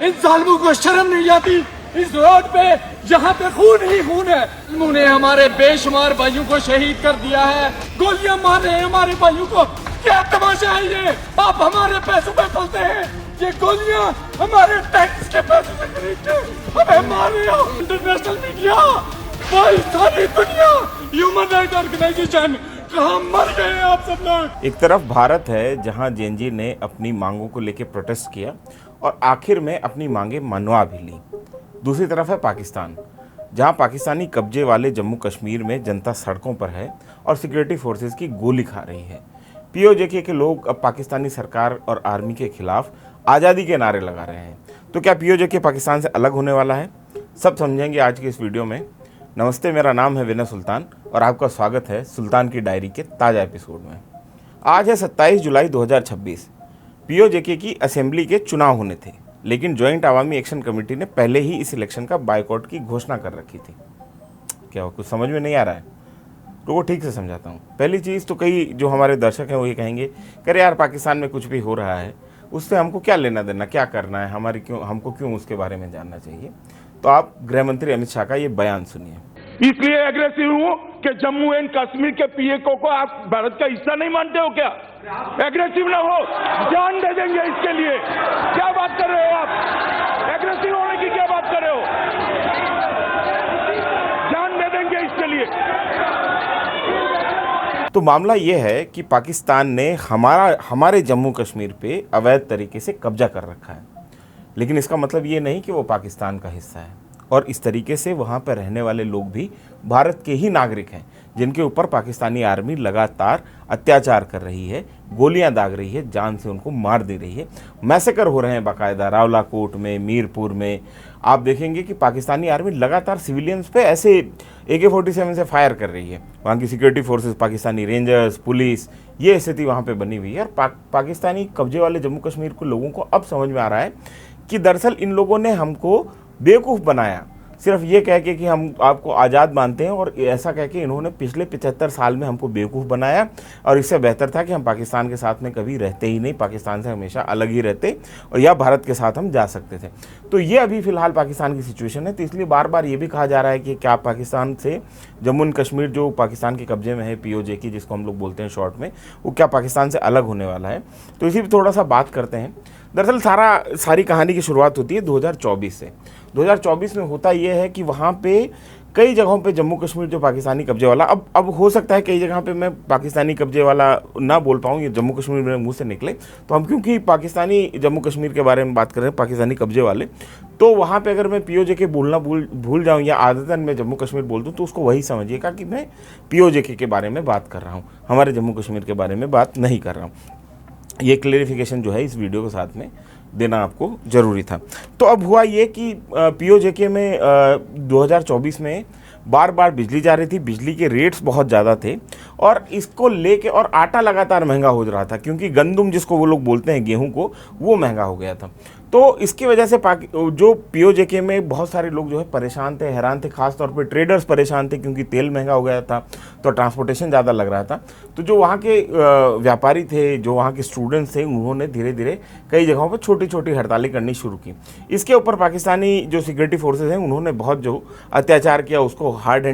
इन जालिमों को शर्म नहीं आती? इस रोड पे यहाँ पे खून ही खून है। उन्होंने हमारे बेशुमार भाइयों को शहीद कर दिया है, गोलियां मार रहे हैं हमारे भाइयों को। क्या तमाशा है ये? आप हमारे पैसों पे चलते हैं, ये गोलियां हमारे टैक्स के पैसे से खरीदते हमें मार रहे हो। इंटरनेशनल मीडिया, भाई सारी दुनिया, ह्यूमन राइट ऑर्गेनाइजेशन, कहाँ मर गए हैं आप सब लोग? एक तरफ भारत है जहां जेएनजी ने अपनी मांगों को लेकर प्रोटेस्ट किया और आखिर में अपनी मांगे मनवा भी ली। दूसरी तरफ है पाकिस्तान, जहां पाकिस्तानी कब्जे वाले जम्मू कश्मीर में जनता सड़कों पर है और सिक्योरिटी फोर्सेस की गोली खा रही है। पीओजेके के लोग अब पाकिस्तानी सरकार और आर्मी के खिलाफ आज़ादी के नारे लगा रहे हैं। तो क्या पीओजेके पाकिस्तान से अलग होने वाला है? सब समझेंगे आज की इस वीडियो में। नमस्ते, मेरा नाम है विनय सुल्तान और आपका स्वागत है सुल्तान की डायरी के ताज़ा एपिसोड में। आज है 27 जुलाई 2026। पीओजेके की असेंबली के चुनाव होने थे, लेकिन ज्वाइंट अवामी एक्शन कमेटी ने पहले ही इस इलेक्शन का बायकॉट की घोषणा कर रखी थी। क्या कुछ समझ में नहीं आ रहा है? तो वो ठीक से समझाता हूँ। पहली चीज़ तो कई जो हमारे दर्शक हैं वो ये कहेंगे, करे यार पाकिस्तान में कुछ भी हो रहा है उससे हमको क्या लेना देना, क्या करना है, हमको क्यों उसके बारे में जानना चाहिए। तो आप गृह मंत्री अमित शाह का ये बयान सुनिए। इसलिए एग्रेसिव हूं कि जम्मू एंड कश्मीर के पीएको को आप भारत का हिस्सा नहीं मानते हो क्या? एग्रेसिव ना हो, जान दे देंगे इसके लिए। क्या बात कर रहे हो आप? एग्रेसिव होने की क्या बात कर रहे हो? जान दे देंगे इसके लिए। तो मामला ये है कि पाकिस्तान ने हमारे जम्मू कश्मीर पे अवैध तरीके से कब्जा कर रखा है, लेकिन इसका मतलब ये नहीं कि वो पाकिस्तान का हिस्सा है। और इस तरीके से वहाँ पर रहने वाले लोग भी भारत के ही नागरिक हैं, जिनके ऊपर पाकिस्तानी आर्मी लगातार अत्याचार कर रही है, गोलियां दाग रही है, जान से उनको मार दे रही है। मैसेकर हो रहे हैं बाकायदा रावलाकोट में, मीरपुर में। आप देखेंगे कि पाकिस्तानी आर्मी लगातार सिविलियंस पे ऐसे AK-47 से फायर कर रही है। वहाँ की security forces, Pakistani rangers, police, ये स्थिति वहाँ पे बनी हुई है। और पाकिस्तानी कब्जे वाले जम्मू कश्मीर के लोगों को अब समझ में आ रहा है कि दरअसल इन लोगों ने हमको बेवकूफ़ बनाया, सिर्फ ये कह के कि हम आपको आज़ाद मानते हैं। और ऐसा कह के इन्होंने पिछले 75 साल में हमको बेवकूफ़ बनाया, और इससे बेहतर था कि हम पाकिस्तान के साथ में कभी रहते ही नहीं, पाकिस्तान से हमेशा अलग ही रहते और या भारत के साथ हम जा सकते थे। तो ये अभी फ़िलहाल पाकिस्तान की सिचुएशन है। तो इसलिए बार बार ये भी कहा जा रहा है कि क्या पाकिस्तान से जम्मू एंड कश्मीर जो पाकिस्तान के कब्जे में है, पीओजेके जिसको हम लोग बोलते हैं शॉर्ट में, वो क्या पाकिस्तान से अलग होने वाला है। तो इसी पर थोड़ा सा बात करते हैं। दरअसल सारी कहानी की शुरुआत होती है 2024 से। 2024 में होता यह है कि वहाँ पे कई जगहों पे जम्मू कश्मीर जो पाकिस्तानी कब्जे वाला, अब हो सकता है कई जगह पे मैं पाकिस्तानी कब्जे वाला ना बोल पाऊँ, ये जम्मू कश्मीर मेरे मुंह से निकले, तो हम क्योंकि पाकिस्तानी जम्मू कश्मीर के बारे में बात कर रहे हैं, पाकिस्तानी कब्जे वाले, तो वहाँ पे अगर मैं पीओजेके बोलना भूल जाऊँ या आदतन मैं जम्मू कश्मीर बोल दूँ, तो उसको वही समझिएगा कि मैं पीओजेके के बारे में बात कर रहा हूँ, हमारे जम्मू कश्मीर के बारे में बात नहीं कर रहा हूँ। ये क्लेरिफिकेशन जो है इस वीडियो के साथ में देना आपको ज़रूरी था। तो अब हुआ ये कि पीओजेके में 2024 में बार बार बिजली जा रही थी, बिजली के रेट्स बहुत ज़्यादा थे और इसको लेके, और आटा लगातार महंगा हो रहा था क्योंकि गंदुम जिसको वो लोग बोलते हैं, गेहूं को, वो महंगा हो गया था। तो इसकी वजह से जो पीओजेके में बहुत सारे लोग जो है परेशान थे, हैरान थे। खासतौर पे ट्रेडर्स परेशान थे क्योंकि तेल महंगा हो गया था, तो ट्रांसपोर्टेशन ज़्यादा लग रहा था। तो जो वहाँ के व्यापारी थे, जो वहाँ के स्टूडेंट्स थे, उन्होंने धीरे धीरे कई जगहों पर छोटी छोटी हड़तालें करनी शुरू की। इसके ऊपर पाकिस्तानी जो सिक्योरिटी फोर्सेज हैं उन्होंने बहुत जो अत्याचार किया, उसको हार्ड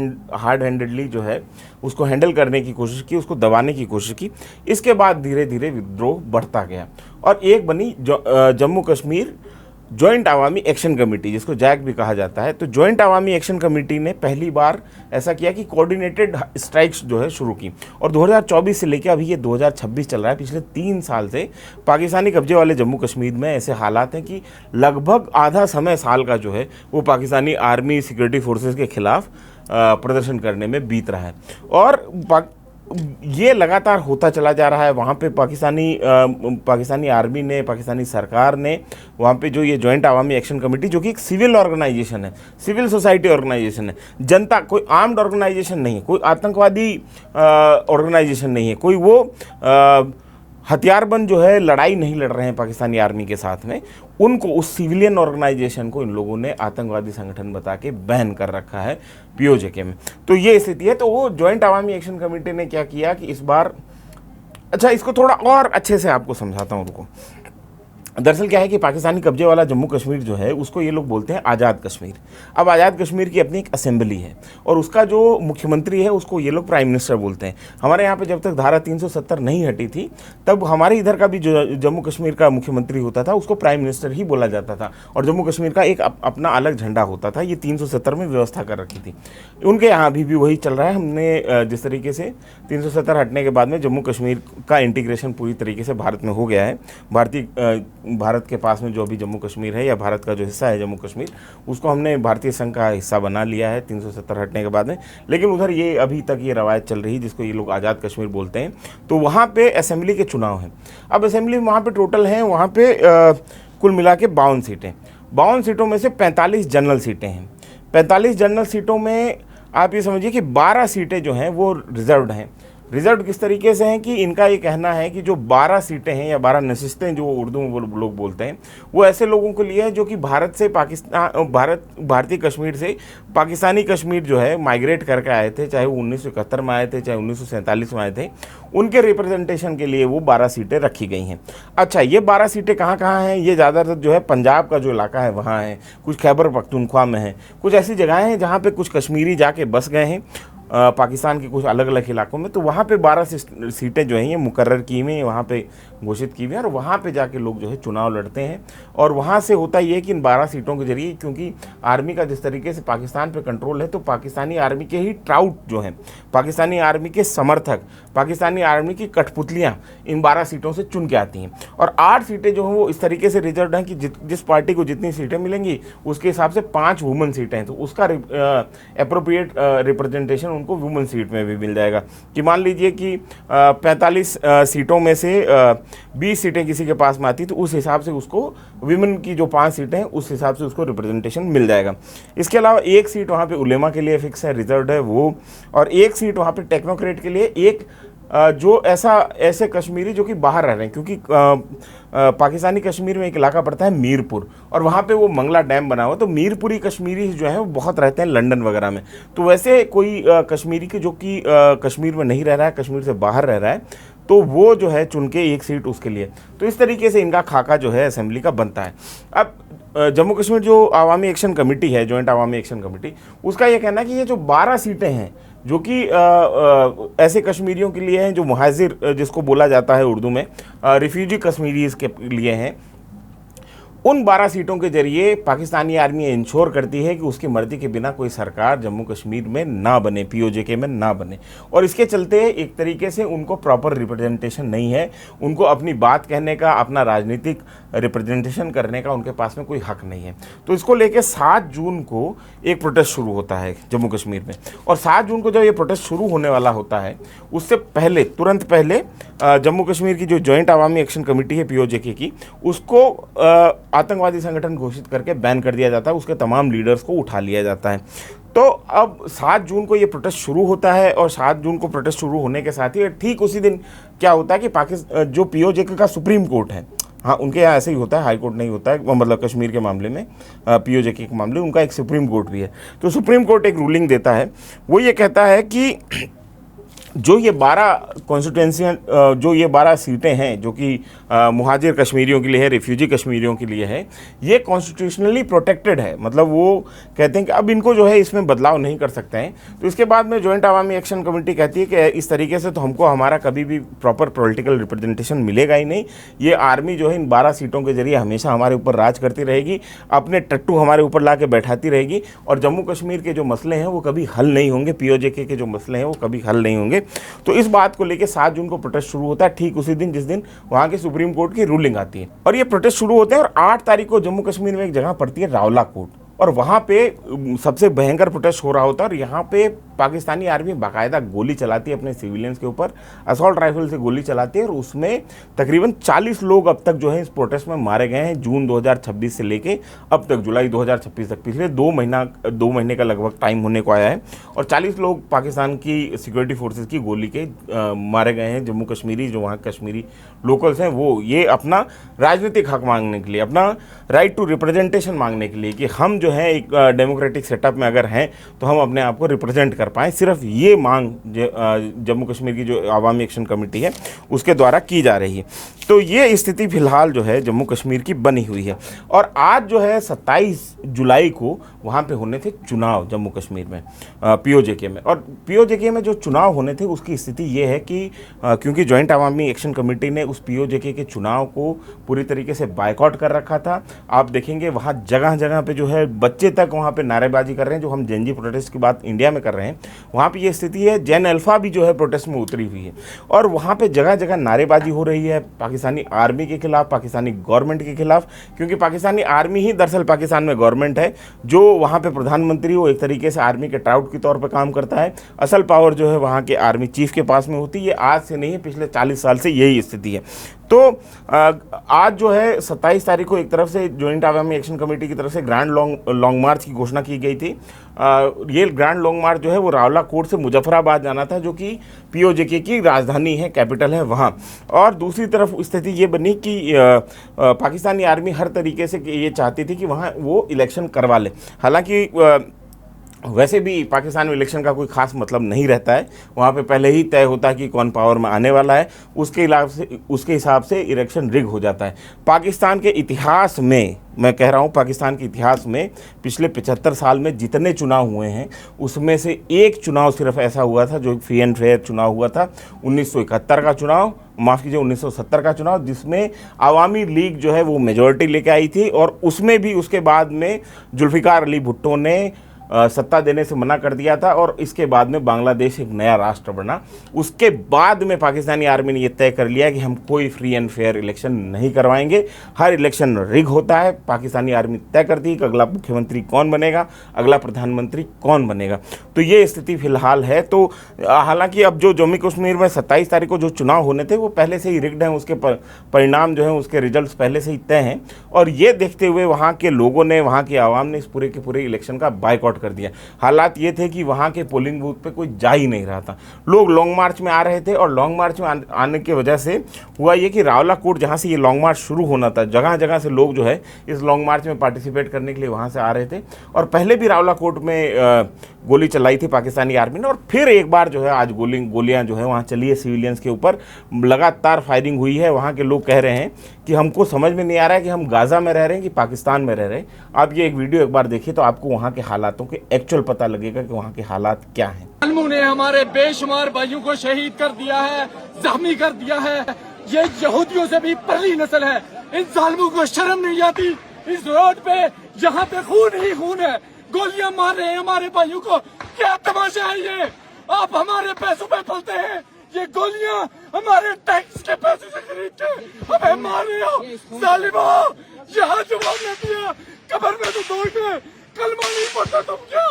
हैंडेडली जो है उसको हैंडल करने की कोशिश की, उसको दबाने की कोशिश की। इसके बाद धीरे धीरे विद्रोह बढ़ता गया और एक बनी जम्मू कश्मीर ज्वाइंट अवामी एक्शन कमेटी, जिसको जैक भी कहा जाता है। तो ज्वाइंट अवामी एक्शन कमेटी ने पहली बार ऐसा किया कि कोऑर्डिनेटेड स्ट्राइक्स जो है शुरू की। और 2024 से लेकर अभी ये 2026 चल रहा है, पिछले 3 साल से पाकिस्तानी कब्जे वाले जम्मू कश्मीर में ऐसे हालात हैं कि लगभग आधा समय साल का जो है वो पाकिस्तानी आर्मी, सिक्योरिटी फोर्सेस के खिलाफ प्रदर्शन करने में बीत रहा है। और ये लगातार होता चला जा रहा है। वहाँ पे पाकिस्तानी आर्मी ने, पाकिस्तानी सरकार ने वहाँ पे जो ये ज्वाइंट अवामी एक्शन कमेटी, जो कि एक सिविल ऑर्गेनाइजेशन है, सिविल सोसाइटी ऑर्गेनाइजेशन है, जनता, कोई आर्म्ड ऑर्गेनाइजेशन नहीं है, कोई आतंकवादी ऑर्गेनाइजेशन नहीं है, कोई वो हथियारबंद जो है लड़ाई नहीं लड़ रहे हैं पाकिस्तानी आर्मी के साथ में, उनको, उस सिविलियन ऑर्गेनाइजेशन को इन लोगों ने आतंकवादी संगठन बता के बैन कर रखा है पीओजेके में। तो ये स्थिति है। तो वो ज्वाइंट अवामी एक्शन कमेटी ने क्या किया कि इस बार, अच्छा इसको थोड़ा और अच्छे से आपको समझाता हूँ, रुको। दरअसल क्या है कि पाकिस्तानी कब्जे वाला जम्मू कश्मीर जो है उसको ये लोग बोलते हैं आज़ाद कश्मीर। अब आज़ाद कश्मीर की अपनी एक असेंबली है और उसका जो मुख्यमंत्री है उसको ये लोग प्राइम मिनिस्टर बोलते हैं। हमारे यहाँ पे जब तक धारा 370 नहीं हटी थी तब हमारे इधर का भी जो जम्मू कश्मीर का मुख्यमंत्री होता था उसको प्राइम मिनिस्टर ही बोला जाता था और जम्मू कश्मीर का एक अपना अलग झंडा होता था। ये 370 में व्यवस्था कर रखी थी। उनके यहाँ अभी भी वही चल रहा है। हमने जिस तरीके से 370 हटने के बाद में जम्मू कश्मीर का इंटीग्रेशन पूरी तरीके से भारत में हो गया है। भारत के पास में जो अभी जम्मू कश्मीर है या भारत का जो हिस्सा है जम्मू कश्मीर उसको हमने भारतीय संघ का हिस्सा बना लिया है 370 हटने के बाद में। लेकिन उधर ये अभी तक ये रवायत चल रही है जिसको ये लोग आज़ाद कश्मीर बोलते हैं। तो वहाँ पे असेंबली के चुनाव हैं। अब असेंबली वहाँ पे टोटल हैं वहाँ पे कुल मिला के 52 सीटें। 52 सीटों में से 45 जनरल सीटें हैं। 45 जनरल सीटों में आप ये समझिए कि 12 सीटें जो हैं वो रिजर्व्ड हैं। रिजर्व किस तरीके से हैं कि इनका ये कहना है कि जो 12 सीटें हैं या 12 नशिस्तें जो उर्दू में वो लोग बोलते हैं वो ऐसे लोगों के लिए है जो कि भारतीय कश्मीर से पाकिस्तानी कश्मीर जो है माइग्रेट करके आए थे, चाहे वो 1971 में आए थे चाहे 1947 में आए थे। उनके रिप्रेजेंटेशन के लिए वो 12 सीटें रखी गई हैं। अच्छा, ये 12 सीटें कहाँ कहाँ हैं? ये ज़्यादातर जो है पंजाब का जो इलाका है वहाँ है, कुछ खैबर पख्तूनख्वा में है, कुछ ऐसी जगहें हैं जहाँ पे कुछ कश्मीरी जाके बस गए हैं पाकिस्तान के कुछ अलग अलग इलाकों में। तो वहाँ पे 12 सीटें जो हैं ये मुकर्रर की हुई हैं, वहाँ पे घोषित की हुई हैं और वहाँ पे जाके लोग जो है चुनाव लड़ते हैं। और वहाँ से होता ये है कि इन 12 सीटों के जरिए, क्योंकि आर्मी का जिस तरीके से पाकिस्तान पे कंट्रोल है तो पाकिस्तानी आर्मी के ही ट्राउट जो हैं, पाकिस्तानी आर्मी के समर्थक, पाकिस्तानी आर्मी की कठपुतलियाँ इन 12 सीटों से चुन के आती हैं। और 8 सीटें जो हैं वो इस तरीके से रिजर्व हैं कि जिस पार्टी को जितनी सीटें मिलेंगी उसके हिसाब से 5 वुमेन सीटें हैं तो उसका एप्रोप्रिएट रिप्रेजेंटेशन उनको वुमेन सीट में भी मिल जाएगा। कि मान लीजिए कि 45 सीटों में से 20 सीटें किसी के पास में आती तो उस हिसाब से उसको वुमेन की जो 5 सीटें हैं उस हिसाब से उसको रिप्रेजेंटेशन मिल जाएगा। इसके अलावा 1 सीट वहाँ पे उलेमा के लिए फिक्स है, रिजर्व है वो, और 1 सीट वहाँ पे टेक्नोक्रेट के लिए, एक जो ऐसे कश्मीरी जो कि बाहर रह रहे हैं, क्योंकि पाकिस्तानी कश्मीर में एक इलाका पड़ता है मीरपुर और वहाँ पे वो मंगला डैम बना हुआ, तो मीरपुरी कश्मीरी जो है वो बहुत रहते हैं लंदन वगैरह में। तो वैसे कोई कश्मीरी के जो कि कश्मीर में नहीं रह रहा है, कश्मीर से बाहर रह रहा है, तो वो जो है चुन के 1 सीट उसके लिए। तो इस तरीके से इनका खाका जो है असेंबली का बनता है। अब जम्मू कश्मीर जो आवामी एक्शन कमेटी है, जॉइंट आवामी एक्शन कमेटी, उसका ये कहना है कि ये जो 12 सीटें हैं जो कि ऐसे कश्मीरियों के लिए हैं जो मुहाजिर जिसको बोला जाता है उर्दू में, रिफ्यूजी कश्मीरीज के लिए हैं, उन 12 सीटों के जरिए पाकिस्तानी आर्मी इंश्योर करती है कि उसकी मर्जी के बिना कोई सरकार जम्मू कश्मीर में ना बने, पीओजेके में ना बने। और इसके चलते एक तरीके से उनको प्रॉपर रिप्रेजेंटेशन नहीं है, उनको अपनी बात कहने का, अपना राजनीतिक रिप्रेजेंटेशन करने का उनके पास में कोई हक नहीं है। तो इसको लेके 7 जून को एक प्रोटेस्ट शुरू होता है जम्मू कश्मीर में। और 7 जून को जब ये प्रोटेस्ट शुरू होने वाला होता है उससे पहले, तुरंत पहले जम्मू कश्मीर की जो जॉइंट आवामी एक्शन कमेटी है पीओजेके की, उसको आतंकवादी संगठन घोषित करके बैन कर दिया जाता है, उसके तमाम लीडर्स को उठा लिया जाता है। तो अब 7 जून को ये प्रोटेस्ट शुरू होता है और 7 जून को प्रोटेस्ट शुरू होने के साथ ही ठीक उसी दिन क्या होता है कि पाकिस्तान जो पीओजेके का सुप्रीम कोर्ट है, हाँ उनके यहाँ ऐसे ही होता है, हाई कोर्ट नहीं होता है, मतलब कश्मीर के मामले में पीओजेके के मामले उनका एक सुप्रीम कोर्ट भी है। तो सुप्रीम कोर्ट एक रूलिंग देता है, वो ये कहता है कि जो ये 12 कॉन्स्टिट्यूंसियाँ, जो ये 12 सीटें हैं जो कि मुहाजिर कश्मीरियों के लिए है, रिफ्यूजी कश्मीरियों के लिए है, ये कॉन्स्टिट्यूशनली प्रोटेक्टेड है। मतलब वो कहते हैं कि अब इनको जो है इसमें बदलाव नहीं कर सकते हैं। तो इसके बाद में जॉइंट आवामी एक्शन कमेटी कहती है कि इस तरीके से तो हमको हमारा कभी भी प्रॉपर पॉलिटिकल रिप्रेजेंटेशन मिलेगा ही नहीं। ये आर्मी जो है इन 12 सीटों के जरिए हमेशा हमारे ऊपर राज करती रहेगी, अपने टट्टू हमारे ऊपर ला के बैठाती रहेगी और जम्मू कश्मीर के जो मसले हैं वो कभी हल नहीं होंगे, पीओजेके के जो मसले हैं वो कभी हल नहीं होंगे। तो इस बात को लेकर 7 जून को प्रोटेस्ट शुरू होता है, ठीक उसी दिन जिस दिन वहां के सुप्रीम कोर्ट की रूलिंग आती है। और ये प्रोटेस्ट शुरू होते हैं और 8 तारीख को जम्मू कश्मीर में एक जगह पड़ती है रावला कोट, और वहाँ पे सबसे भयंकर प्रोटेस्ट हो रहा होता है। और यहाँ पे पाकिस्तानी आर्मी बाकायदा गोली चलाती है अपने सिविलियंस के ऊपर, असॉल्ट राइफल से गोली चलाती है और उसमें तकरीबन 40 लोग अब तक जो है इस प्रोटेस्ट में मारे गए हैं, जून 2026 से लेके अब तक जुलाई 2026 तक, पिछले 2 महीने का लगभग टाइम होने को आया है। और 40 लोग पाकिस्तान की सिक्योरिटी फोर्सेस की गोली के मारे गए हैं। जम्मू कश्मीरी जो वहाँ कश्मीरी लोकल्स हैं वो ये अपना राजनीतिक हक मांगने के लिए, अपना राइट टू रिप्रेजेंटेशन मांगने के लिए कि हम जो जो है एक डेमोक्रेटिक सेटअप में अगर हैं तो हम अपने आप को रिप्रेजेंट कर पाएँ। सिर्फ ये मांग जम्मू कश्मीर की जो अवामी एक्शन कमेटी है उसके द्वारा की जा रही है। तो ये स्थिति फिलहाल जो है जम्मू कश्मीर की बनी हुई है। और आज जो है 27 जुलाई को वहाँ पे होने थे चुनाव जम्मू कश्मीर में पीओजेके में। और पीओजेके में जो चुनाव होने थे उसकी स्थिति ये है कि क्योंकि जॉइंट अवामी एक्शन कमेटी ने उस पीओजेके के चुनाव को पूरी तरीके से बायकॉट कर रखा था। आप देखेंगे वहाँ जगह जगह पे जो है बच्चे तक वहाँ पे नारेबाजी कर रहे हैं। जो हम जेनजी प्रोटेस्ट की बात इंडिया में कर रहे हैं वहाँ पे ये स्थिति है। जेन अल्फा भी जो है प्रोटेस्ट में उतरी हुई है और वहाँ पे जगह जगह नारेबाजी हो रही है पाकिस्तानी आर्मी के खिलाफ, पाकिस्तानी गवर्नमेंट के खिलाफ। क्योंकि पाकिस्तानी आर्मी ही दरअसल पाकिस्तान में गवर्नमेंट है। जो वहाँ पे प्रधानमंत्री वो एक तरीके से आर्मी के ट्राउट के तौर पर काम करता है। असल पावर जो है वहाँ के आर्मी चीफ के पास में होती है। आज से नहीं है, पिछले 40 साल से यही स्थिति है। तो आज जो है 27 तारीख को एक तरफ से जॉइंट अवामी एक्शन कमेटी की तरफ से ग्रैंड लॉन्ग मार्च की घोषणा की गई थी। ये ग्रैंड लॉन्ग मार्च जो है वो रावला कोट से मुजफ्फराबाद जाना था, जो कि पीओजेके की राजधानी है, कैपिटल है वहाँ। और दूसरी तरफ स्थिति ये बनी कि पाकिस्तानी आर्मी हर तरीके से ये चाहती थी कि वहाँ वो इलेक्शन करवा ले। हालांकि वैसे भी पाकिस्तान में इलेक्शन का कोई खास मतलब नहीं रहता है। वहाँ पे पहले ही तय होता है कि कौन पावर में आने वाला है, उसके हिसाब से इलेक्शन रिग हो जाता है। पाकिस्तान के इतिहास में, मैं कह रहा हूँ पाकिस्तान के इतिहास में पिछले 75 साल में जितने चुनाव हुए हैं उसमें से एक चुनाव सिर्फ ऐसा हुआ था जो फ्री एंड फेयर चुनाव हुआ था, 1971 का चुनाव, माफ़ कीजिए 1970 का चुनाव, जिसमें आवामी लीग जो है वो मेजॉरिटी लेके आई थी। और उसमें भी उसके बाद में जुल्फ़िकार अली भुट्टो ने सत्ता देने से मना कर दिया था और इसके बाद में बांग्लादेश एक नया राष्ट्र बना। उसके बाद में पाकिस्तानी आर्मी ने यह तय कर लिया कि हम कोई फ्री एंड फेयर इलेक्शन नहीं करवाएंगे, हर इलेक्शन रिग होता है। पाकिस्तानी आर्मी तय करती है कि अगला मुख्यमंत्री कौन बनेगा, अगला प्रधानमंत्री कौन बनेगा। तो ये स्थिति फिलहाल है। तो हालांकि अब जो जम्मू कश्मीर में 27 तारीख को जो चुनाव होने थे वो पहले से ही रिग्ड हैं, उसके परिणाम जो हैं उसके रिजल्ट पहले से ही तय हैं। और ये देखते हुए वहाँ के लोगों ने, वहाँ की आवाम ने इस पूरे के पूरे इलेक्शन का बायकॉट कर दिया। हालात ये थे कि वहां के पोलिंग बूथ पे कोई जा ही नहीं रहा था। लोग लॉन्ग मार्च में आ रहे थे और लॉन्ग मार्च में आने की वजह से हुआ ये कि रावला कोट जहां से ये लॉन्ग मार्च शुरू होना था, जगह जगह से लोग जो है इस लॉन्ग मार्च में पार्टिसिपेट करने के लिए वहां से आ रहे थे। और पहले भी रावला कोट में गोली चलाई थी पाकिस्तानी आर्मी ने और फिर एक बार जो है आज गोलियां जो है वहां चली है सिविलियंस के ऊपर, लगातार फायरिंग हुई है। वहां के लोग कह रहे हैं कि हमको समझ में नहीं आ रहा है कि हम गाजा में रह रहे हैं कि पाकिस्तान में रह रहे हैं। आप ये एक वीडियो एक बार देखिए तो आपको वहां के हालातों के एक्चुअल पता लगेगा कि वहां के हालात क्या हैं। ज़ालिमों ने हमारे बेशुमार भाइयों को शहीद कर दिया है, जख्मी कर दिया है। ये यहूदियों से भी पहली नस्ल है। इन ज़ालिमों को शर्म नहीं आती। इस रोड पे जहाँ पे खून ही खून है, गोलियां मार रहे हैं हमारे भाइयों को। क्या तमाशा है ये? आप हमारे पैसों पे पलते हैं, ये गोलियां हमारे टैक्स के पैसे से खरीद के हमें मार रहे हो। ज़ालिमों, यहाँ जवाब नहीं दिया, कब्र में तो दौड़ गए, कलमा नहीं पढ़ता तुम क्या?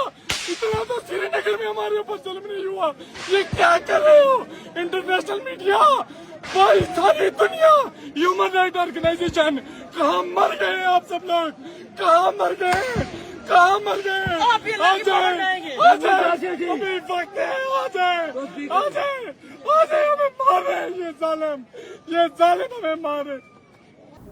इतना तो श्रीनगर में हमारे ऊपर जुल्म नहीं हुआ। ये क्या कर रहे हो? इंटरनेशनल मीडिया, भाई सारी दुनिया, ह्यूमन राइट ऑर्गेनाइजेशन, कहाँ मर गए आप सब लोग? कहाँ मर गए? कहाँ मर गए? आ जाए, अभी वक्त है, आ जाए, हमें मार रहे हैं ये जालिम हमें मार रहे।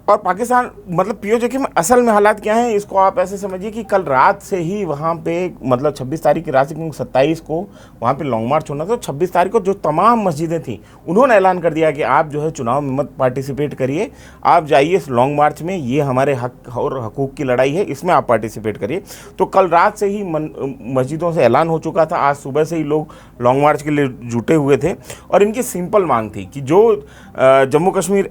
और पाकिस्तान मतलब पीओजेके में असल में हालात क्या हैं इसको आप ऐसे समझिए कि कल रात से ही वहाँ पे मतलब 26 तारीख की रात से, क्योंकि 27 को वहाँ पे लॉन्ग मार्च होना था। 26 तारीख को जो तमाम मस्जिदें थी उन्होंने ऐलान कर दिया कि आप जो है चुनाव में मत पार्टिसिपेट करिए, आप जाइए इस लॉन्ग मार्च में, ये हमारे हक और हकूक़ की लड़ाई है, इसमें आप पार्टिसिपेट करिए। तो कल रात से ही मस्जिदों से ऐलान हो चुका था। आज सुबह से ही लोग लॉन्ग मार्च के लिए जुटे हुए थे और इनकी सिंपल मांग थी कि जो जम्मू कश्मीर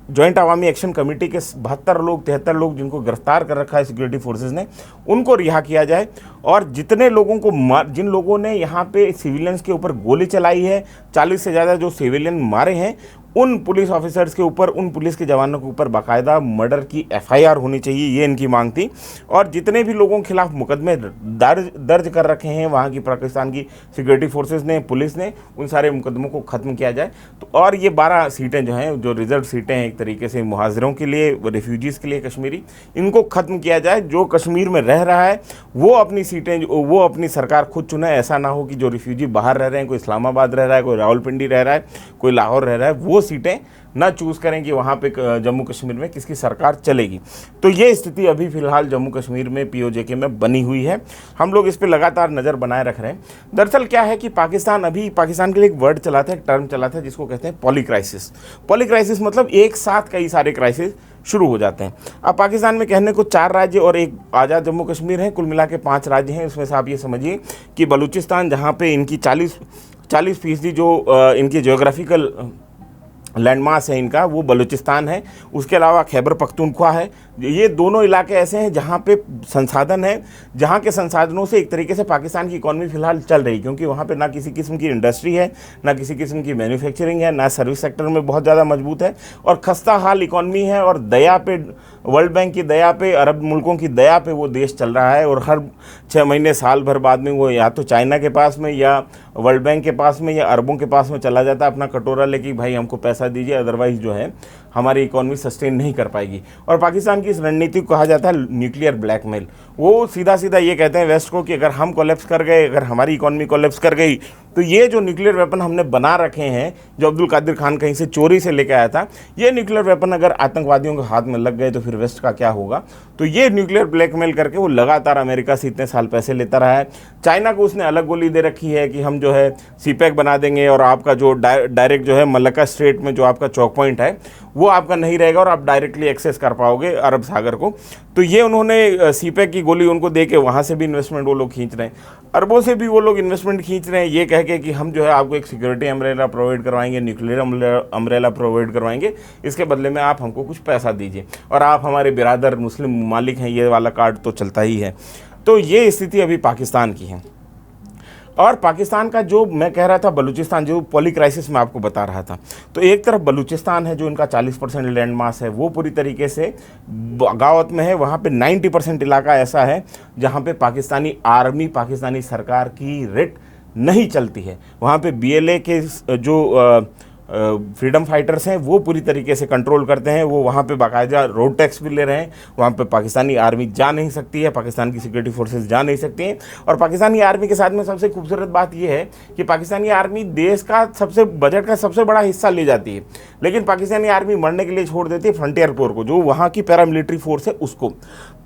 जॉइंट अवामी एक्शन कमेटी के 73 लोग जिनको गिरफ्तार कर रखा है सिक्योरिटी फोर्सेस ने, उनको रिहा किया जाए। और जितने लोगों को जिन लोगों ने यहाँ पे सिविलियंस के ऊपर गोली चलाई है, 40 से ज़्यादा जो सिविलियन मारे हैं, उन पुलिस ऑफिसर्स के ऊपर, उन पुलिस के जवानों के ऊपर बाकायदा मर्डर की FIR होनी चाहिए, ये इनकी मांग थी। और जितने भी लोगों के खिलाफ मुकदमे दर्ज कर रखे हैं वहाँ की पाकिस्तान की सिक्योरिटी फोर्सेस ने, पुलिस ने, उन सारे मुकदमों को ख़त्म किया जाए। तो और ये 12 सीटें जो हैं, जो रिजर्व सीटें हैं एक तरीके से मुहाजिरों के लिए, रेफ्यूजीज़ के लिए कश्मीरी, इनको ख़त्म किया जाए। जो कश्मीर में रह रहा है वो अपनी सीटें, वो अपनी सरकार खुद चुने। ऐसा ना हो कि जो रिफ्यूजी बाहर रह रहे हैं, कोई इस्लामाबाद रह रहा है, कोई रावलपिंडी रह रहा है, कोई लाहौर रह रहा है, वो वो सीटें ना चूज़ करें कि वहाँ पे जम्मू कश्मीर में किसकी सरकार चलेगी। तो ये स्थिति अभी फ़िलहाल जम्मू कश्मीर में पीओजे में बनी हुई है। हम लोग इस पर लगातार नज़र बनाए रख रहे हैं। दरअसल क्या है कि पाकिस्तान के लिए एक वर्ड चला था, एक टर्म चला था जिसको कहते हैं पॉली क्राइसिस। पॉली क्राइसिस मतलब एक साथ कई सारे क्राइसिस शुरू हो जाते हैं। अब पाकिस्तान में कहने को 4 राज्य और एक आज़ाद जम्मू कश्मीर है, कुल मिला के 5 राज्य हैं। उसमें से आप ये समझिए कि बलूचिस्तान, जहाँ पे इनकी 40% जो इनकी ज्योग्राफिकल लैंडमास है इनका, वो बलूचिस्तान है। उसके अलावा खैबर पख्तूनख्वा है। ये दोनों इलाके ऐसे हैं जहाँ पे संसाधन है, जहाँ के संसाधनों से एक तरीके से पाकिस्तान की इकॉनमी फ़िलहाल चल रही, क्योंकि वहाँ पे ना किसी किस्म की इंडस्ट्री है, ना किसी किस्म की मैन्युफैक्चरिंग है, ना सर्विस सेक्टर में बहुत ज़्यादा मजबूत है, और खस्ता हाल इकॉनमी है। और दया पे, वर्ल्ड बैंक की दया पे, अरब मुल्कों की दया पे वो देश चल रहा है। और हर 6 महीने साल भर बाद में वो या तो चाइना के पास में, या वर्ल्ड बैंक के पास में, या अरबों के पास में चला जाता है अपना कटोरा लेके, भाई हमको पैसा दीजिए, अदरवाइज जो है हमारी इकॉनमी सस्टेन नहीं कर पाएगी। और पाकिस्तान की इस रणनीति को कहा जाता है न्यूक्लियर ब्लैकमेल। वो सीधा सीधा ये कहते हैं वेस्ट को कि अगर हम कोलैप्स कर गए, अगर हमारी इकॉनमी कोलैप्स कर गई, तो ये जो न्यूक्लियर वेपन हमने बना रखे हैं, जो अब्दुल कादिर खान कहीं से चोरी से लेकर आया था, ये न्यूक्लियर वेपन अगर आतंकवादियों के हाथ में लग गए तो फिर वेस्ट का क्या होगा। तो ये न्यूक्लियर ब्लैकमेल करके वो लगातार अमेरिका से इतने साल पैसे लेता रहा है। चाइना को उसने अलग गोली दे रखी है कि हम जो है सीपैक बना देंगे, और आपका जो डायरेक्ट जो है मलक्का स्ट्रेट में जो आपका चौक पॉइंट है वो आपका नहीं रहेगा, और आप डायरेक्टली एक्सेस कर पाओगे अरब सागर को। तो ये उन्होंने सीपैक की गोली उनको दे के वहाँ से भी इन्वेस्टमेंट वो लोग खींच रहे हैं, अरबों से भी वो लोग इन्वेस्टमेंट खींच रहे हैं, ये कह के कि हम जो है आपको एक सिक्योरिटी अम्ब्रेला प्रोवाइड करवाएंगे, न्यूक्लियर अम्ब्रेला प्रोवाइड करवाएंगे, इसके बदले में आप हमको कुछ पैसा दीजिए, और आप हमारे बिरादर मुस्लिम मालिक हैं, ये वाला कार्ड तो चलता ही है। तो ये स्थिति अभी पाकिस्तान की है। और पाकिस्तान का जो मैं कह रहा था बलूचिस्तान, जो पॉली क्राइसिस में आपको बता रहा था, तो एक तरफ बलूचिस्तान है जो इनका 40% लैंड मास है, वो पूरी तरीके से बगावत में है। वहाँ पे 90% इलाका ऐसा है जहाँ पे पाकिस्तानी आर्मी, पाकिस्तानी सरकार की रिट नहीं चलती है। वहाँ पे BLA के जो फ्रीडम फाइटर्स हैं वो पूरी तरीके से कंट्रोल करते हैं। वो वहाँ पे बाकायदा रोड टैक्स भी ले रहे हैं। वहाँ पे पाकिस्तानी आर्मी जा नहीं सकती है, पाकिस्तान की सिक्योरिटी फोर्सेस जा नहीं सकती हैं। और पाकिस्तानी आर्मी के साथ में सबसे खूबसूरत बात यह है कि पाकिस्तानी आर्मी देश का बजट का सबसे बड़ा हिस्सा ले जाती है, लेकिन पाकिस्तानी आर्मी मरने के लिए छोड़ देती है फ्रंटियर कोर को, जो वहाँ की पैरामिलिट्री फोर्स है उसको।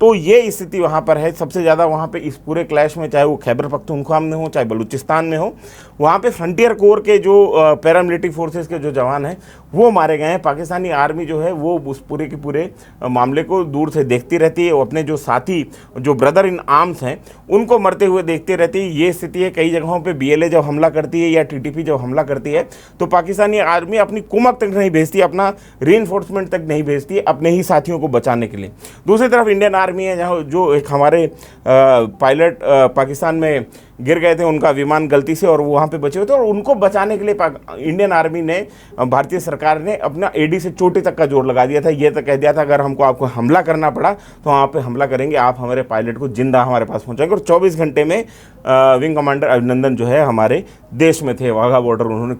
तो ये स्थिति वहाँ पर है सबसे ज़्यादा। वहाँ पे इस पूरे क्लैश में, चाहे वो खैबर पख्तूनख्वा में हो, चाहे बलूचिस्तान में हो, वहाँ पे फ्रंटियर कोर के जो पैरामिलिट्री फोर्सेस के जो जवान हैं वो मारे गए हैं। पाकिस्तानी आर्मी जो है वो उस पूरे के पूरे मामले को दूर से देखती रहती है। वो अपने जो साथी, जो ब्रदर इन आर्म्स हैं, उनको मरते हुए देखती रहती है। ये स्थिति है। कई जगहों पे BLA जब हमला करती है या TTP जब हमला करती है तो पाकिस्तानी आर्मी अपनी कुमक तक नहीं भेजती, अपना रीइंफोर्समेंट तक नहीं भेजती अपने ही साथियों को बचाने के लिए। दूसरी तरफ इंडियन आर्मी है, जहाँ जो एक हमारे पायलट पाकिस्तान में गिर गए थे, उनका विमान गलती से, और वहाँ पे बचे हुए थे, और उनको बचाने के लिए इंडियन आर्मी ने, भारतीय सरकार ने अपना AD से चोटी तक का जोर लगा दिया था। ये तक कह दिया था अगर आपको हमला करना पड़ा तो वहाँ पे हमला करेंगे, आप हमारे पायलट को जिंदा हमारे पास पहुँचाएंगे। और 24 घंटे में विंग कमांडर अभिनंदन जो है हमारे देश में थे। वाघा बॉर्डर उन्होंने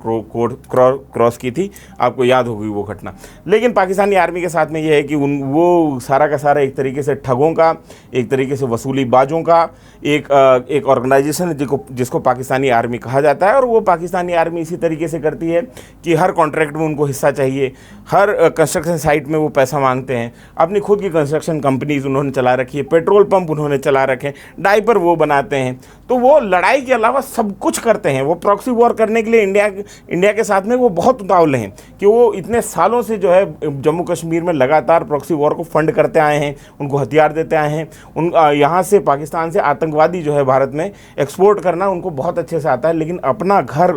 क्रॉस की थी, आपको याद होगी वो घटना। लेकिन पाकिस्तानी आर्मी के साथ में ये है कि वो सारा का सारा एक तरीके से ठगों का, एक तरीके से वसूलीबाजों का एक ऑर्गेनाइजेशन जिसको पाकिस्तानी आर्मी कहा जाता है। और वो पाकिस्तानी आर्मी इसी तरीके से करती है कि हर कॉन्ट्रैक्ट में उनको हिस्सा चाहिए, हर कंस्ट्रक्शन साइट में वो पैसा मांगते हैं। अपनी खुद की कंस्ट्रक्शन कंपनीज उन्होंने चला रखी है, पेट्रोल पंप उन्होंने चला रखे हैं, डायपर वो बनाते हैं। तो वो लड़ाई के अलावा सब कुछ करते हैं। वो प्रॉक्सी वॉर करने के लिए इंडिया के साथ में वो बहुत उतावले हैं कि वो इतने सालों से जो है जम्मू कश्मीर में लगातार प्रॉक्सी वॉर को फंड करते आए हैं, उनको हथियार देते आए हैं। यहाँ से पाकिस्तान से आतंकवादी जो है भारत में एक्सपोर्ट करना उनको बहुत अच्छे से आता है, लेकिन अपना घर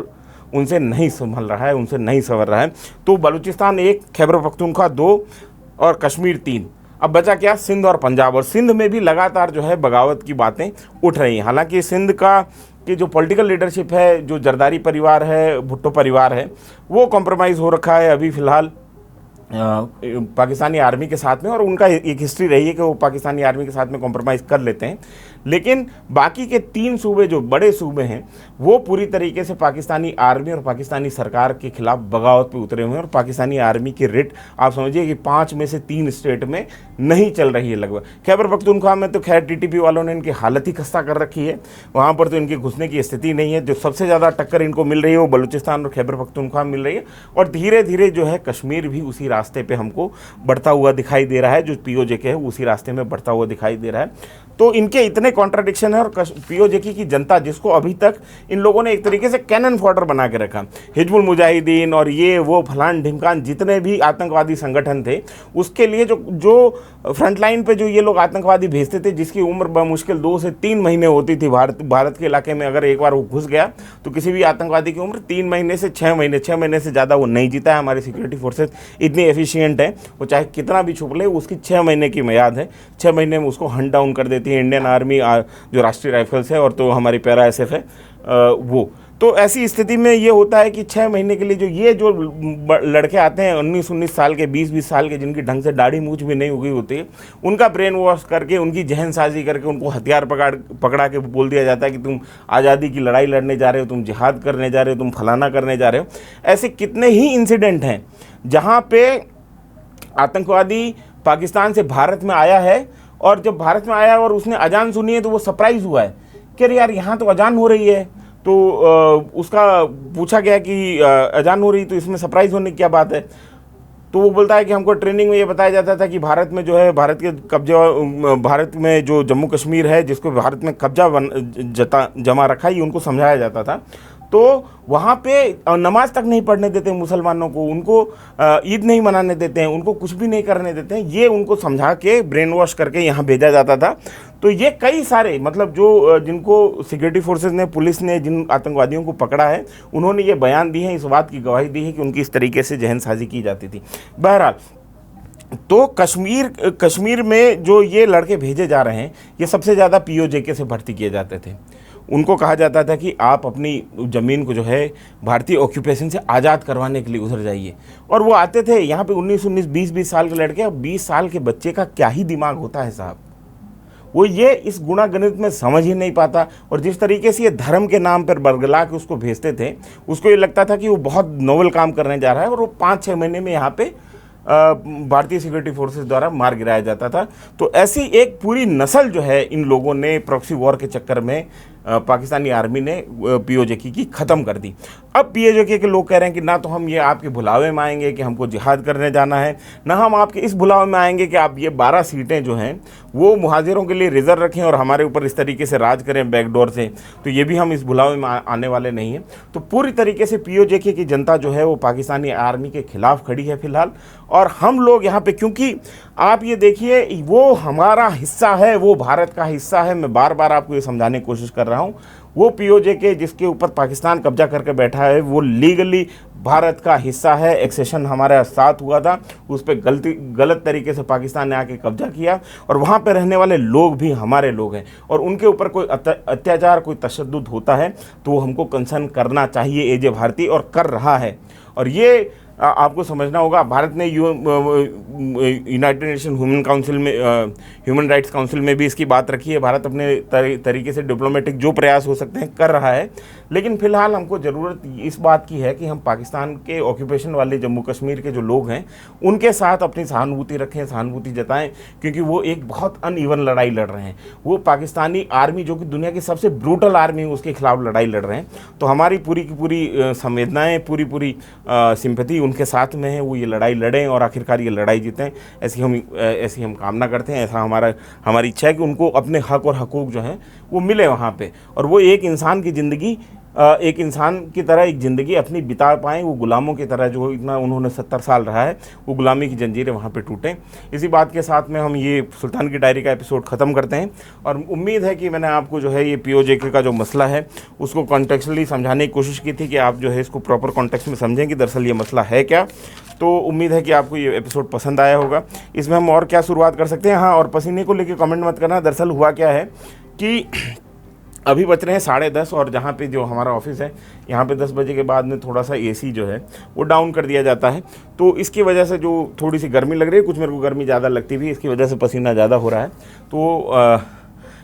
उनसे नहीं संभल रहा है, उनसे नहीं संवर रहा है। तो बलूचिस्तान 1, खैबर पख्तूनख्वा 2 और कश्मीर 3। अब बचा क्या? सिंध और पंजाब। और सिंध में भी लगातार जो है बगावत की बातें उठ रही हैं। हालांकि सिंध की जो पॉलिटिकल लीडरशिप है, जो जरदारी परिवार है, भुट्टो परिवार है, वो कॉम्प्रोमाइज़ हो रखा है अभी फ़िलहाल पाकिस्तानी आर्मी के साथ में। और उनका एक हिस्ट्री रही है कि वो पाकिस्तानी आर्मी के साथ में कॉम्प्रोमाइज़ कर लेते हैं। लेकिन बाकी के 3 सूबे जो बड़े सूबे हैं वो पूरी तरीके से पाकिस्तानी आर्मी और पाकिस्तानी सरकार के खिलाफ बगावत पे उतरे हुए हैं और पाकिस्तानी आर्मी की रिट आप समझिए कि 5 में से 3 स्टेट में नहीं चल रही है लगभग। खैबर पख्तूनख्वा में तो खैर टीटीपी वालों ने इनकी हालत ही खस्ता कर रखी है, वहाँ पर तो इनके घुसने की स्थिति नहीं है। जो सबसे ज़्यादा टक्कर इनको मिल रही है वो बलूचिस्तान और खैबर पख्तूनख्वा मिल रही है और धीरे धीरे जो है कश्मीर भी उसी रास्ते पे हमको बढ़ता हुआ दिखाई दे रहा है, जो पीओजेके है उसी रास्ते में बढ़ता हुआ दिखाई दे रहा है। तो इनके इतने कॉन्ट्राडिक्शन है और पीओजेके की जनता जिसको अभी तक इन लोगों ने एक तरीके से कैनन फॉडर बना के रखा, हिजबुल मुजाहिदीन और ये वो फलान ढिमकान जितने भी आतंकवादी संगठन थे उसके लिए जो फ्रंट लाइन पे जो ये लोग आतंकवादी भेजते थे जिसकी उम्र बमुश्किल 2 से 3 महीने होती थी। भारत के इलाके में अगर एक बार वो घुस गया तो किसी भी आतंकवादी की उम्र 3 महीने से 6 महीने से ज़्यादा वो नहीं जीता है। हमारी सिक्योरिटी फोर्सेज इतनी एफिशिएंट है, वो चाहे कितना भी छुप ले उसकी 6 महीने की मियाद है, 6 महीने में उसको हंट डाउन कर देती है इंडियन आर्मी, जो राष्ट्रीय राइफल्स है और तो हमारी पैरा एसएफ है वो। तो ऐसी स्थिति में ये होता है कि 6 महीने के लिए जो लड़के आते हैं 19-19 साल के 20-20 साल के जिनकी ढंग से दाढ़ी मूछ भी नहीं उगी होती है, उनका ब्रेन वॉश करके उनकी जहनसाजी करके उनको हथियार पकड़ा के बोल दिया जाता है कि तुम आज़ादी की लड़ाई लड़ने जा रहे हो, तुम जिहाद करने जा रहे हो, तुम फलाना करने जा रहे हो। ऐसे कितने ही इंसिडेंट हैं जहाँ पे आतंकवादी पाकिस्तान से भारत में आया है और जब भारत में आया और उसने अजान सुनी है तो वो सरप्राइज़ हुआ है कि अरे यार यहाँ तो अजान हो रही है। तो उसका पूछा गया कि अजान हो रही तो इसमें सरप्राइज़ होने की क्या बात है। तो वो बोलता है कि हमको ट्रेनिंग में ये बताया जाता था कि भारत में जो है भारत में जो जम्मू कश्मीर है जिसको भारत में कब्जा जमा रखा है, उनको समझाया जाता था। तो वहाँ पे नमाज तक नहीं पढ़ने देते मुसलमानों को, उनको ईद नहीं मनाने देते हैं, उनको कुछ भी नहीं करने देते हैं, ये उनको समझा के ब्रेन वॉश करके यहाँ भेजा जाता था। तो ये कई सारे मतलब जो जिनको सिक्योरिटी फोर्सेस ने, पुलिस ने जिन आतंकवादियों को पकड़ा है उन्होंने ये बयान दिए हैं, इस बात की गवाही दी है कि उनकी इस तरीके से जहनसाजी की जाती थी। बहरहाल तो कश्मीर में जो ये लड़के भेजे जा रहे हैं ये सबसे ज़्यादा पीओजेके से भर्ती किए जाते थे। उनको कहा जाता था कि आप अपनी ज़मीन को जो है भारतीय ऑक्यूपेशन से आज़ाद करवाने के लिए उधर जाइए, और वो आते थे यहाँ पे 19-19 20-20 साल के लड़के। और 20 साल के बच्चे का क्या ही दिमाग होता है साहब, वो ये इस गुणा गणित में समझ ही नहीं पाता। और जिस तरीके से ये धर्म के नाम पर बरगला के उसको भेजते थे, उसको ये लगता था कि वो बहुत नोबल काम करने जा रहा है और वो 5-6 महीने में यहाँ पे भारतीय सिक्योरिटी फोर्सेस द्वारा मार गिराया जाता था। तो ऐसी एक पूरी नस्ल जो है इन लोगों ने प्रॉक्सी वॉर के चक्कर में पाकिस्तानी आर्मी ने पीओजेके की ख़त्म कर दी। अब पीओजेके के लोग कह रहे हैं कि ना तो हम ये आपके भुलावे में आएंगे कि हमको जिहाद करने जाना है, ना हम आपके इस भुलावे में आएंगे कि आप ये 12 सीटें जो हैं वो मुहाजिरों के लिए रिजर्व रखें और हमारे ऊपर इस तरीके से राज करें बैकडोर से, तो ये भी हम इस भुलावे में आने वाले नहीं हैं। तो पूरी तरीके से पीओजेके की जनता जो है वो पाकिस्तानी आर्मी के खिलाफ खड़ी है फिलहाल। और हम लोग यहाँ पे, क्योंकि आप ये देखिए वो हमारा हिस्सा है, वो भारत का हिस्सा है, मैं बार बार आपको ये समझाने की कोशिश कर रहा हूँ, वो पीओजेके जिसके ऊपर पाकिस्तान कब्जा करके बैठा है वो लीगली भारत का हिस्सा है। एक्सेशन हमारे साथ हुआ था, उस पर गलत तरीके से पाकिस्तान ने आके कब्जा किया और वहाँ पे रहने वाले लोग भी हमारे लोग हैं और उनके ऊपर कोई अत्याचार, कोई तशद्दुद होता है तो वो हमको कंसर्न करना चाहिए एज ए भारतीय, और कर रहा है। और ये आपको समझना होगा, भारत ने United nation human rights council में भी इसकी बात रखी है। भारत अपने तरीके से डिप्लोमेटिक जो प्रयास हो सकते हैं कर रहा है, लेकिन फिलहाल हमको ज़रूरत इस बात की है कि हम पाकिस्तान के ऑक्यूपेशन वाले जम्मू कश्मीर के जो लोग हैं उनके साथ अपनी सहानुभूति रखें, सहानुभूति जताएं, क्योंकि वो एक बहुत अनइवन लड़ाई लड़ रहे हैं। वो पाकिस्तानी आर्मी जो कि दुनिया की सबसे ब्रूटल आर्मी है उसके खिलाफ लड़ाई लड़ रहे हैं। तो हमारी पूरी की पूरी संवेदनाएँ, पूरी सिंपैथी उनके साथ में है, वो ये लड़ाई लड़ें और आखिरकार ये लड़ाई जीतें, ऐसी हम कामना करते हैं। ऐसा हमारी इच्छा है कि उनको अपने हक और हकूक़ जो हैं वो मिले वहाँ पे, और वो एक इंसान की ज़िंदगी, एक इंसान की तरह एक ज़िंदगी अपनी बिता पाएँ। वो गुलामों की तरह जो इतना उन्होंने 70 साल रहा है, वो गुलामी की जंजीरें वहाँ पे टूटें। इसी बात के साथ में हम ये सुल्तान की डायरी का एपिसोड ख़त्म करते हैं, और उम्मीद है कि मैंने आपको जो है ये पीओजेके का जो मसला है उसको कॉन्टेक्चुअली समझाने की कोशिश की थी कि आप जो है इसको प्रॉपर कॉन्टेक्स्ट में समझें कि दरअसल ये मसला है क्या। तो उम्मीद है कि आपको ये एपिसोड पसंद आया होगा। इसमें हम और क्या शुरुआत कर सकते हैं। हाँ, और पसीने को लेकर कमेंट मत करना। दरअसल हुआ क्या है कि अभी बच रहे हैं 10:30 और जहाँ पे जो हमारा ऑफिस है यहाँ पे 10 बजे के बाद में थोड़ा सा एसी जो है वो डाउन कर दिया जाता है, तो इसकी वजह से जो थोड़ी सी गर्मी लग रही है, कुछ मेरे को गर्मी ज़्यादा लगती भी, इसकी वजह से पसीना ज़्यादा हो रहा है। तो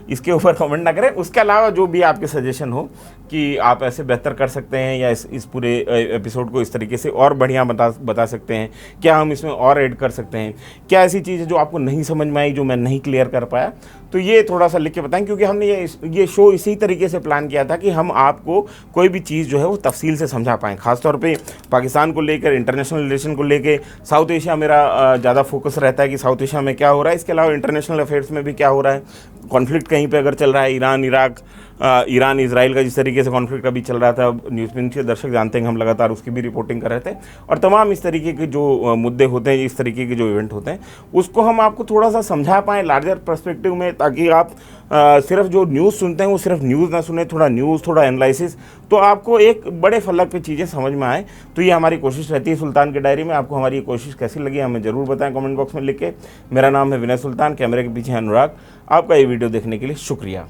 इसके ऊपर कमेंट ना करें। उसके अलावा जो भी आपके सजेशन हो कि आप ऐसे बेहतर कर सकते हैं या इस पूरे एपिसोड को इस तरीके से और बढ़िया बता सकते हैं, क्या हम इसमें और ऐड कर सकते हैं, क्या ऐसी चीज़ें जो आपको नहीं समझ में आई, जो मैं नहीं क्लियर कर पाया, तो ये थोड़ा सा लिख के बताएं। क्योंकि हमने ये शो इसी तरीके से प्लान किया था कि हम आपको कोई भी चीज़ जो है वो तफसील से समझा पाएँ, खासतौर पे पाकिस्तान को लेकर, इंटरनेशनल रिलेशन को लेकर। साउथ एशिया मेरा ज़्यादा फोकस रहता है कि साउथ एशिया में क्या हो रहा है, इसके अलावा इंटरनेशनल अफेयर्स में भी क्या हो रहा है, कॉन्फ्लिक्ट कहीं पे अगर चल रहा है, ईरान इराक, ईरान इसराइल का जिस तरीके से कॉन्फ्लिक्ट अभी चल रहा था, न्यूज़ के दर्शक जानते हैं, हम लगातार उसकी भी रिपोर्टिंग कर रहे थे। और तमाम इस तरीके के जो मुद्दे होते हैं, इस तरीके के जो इवेंट होते हैं, उसको हम आपको थोड़ा सा समझा पाएँ लार्जर पर्सपेक्टिव में, ताकि आप सिर्फ जो न्यूज़ सुनते हैं वो सिर्फ न्यूज़ ना सुने, थोड़ा न्यूज़, थोड़ा एनालिसिस, तो आपको एक बड़े फलक पे चीज़ें समझ में आए। तो ये हमारी कोशिश रहती है सुल्तान की डायरी में। आपको हमारी ये कोशिश कैसी लगी हमें ज़रूर बताएं कमेंट बॉक्स में लिख के। मेरा नाम है विनय सुल्तान, कैमरे के पीछे अनुराग। आपका ये वीडियो देखने के लिए शुक्रिया।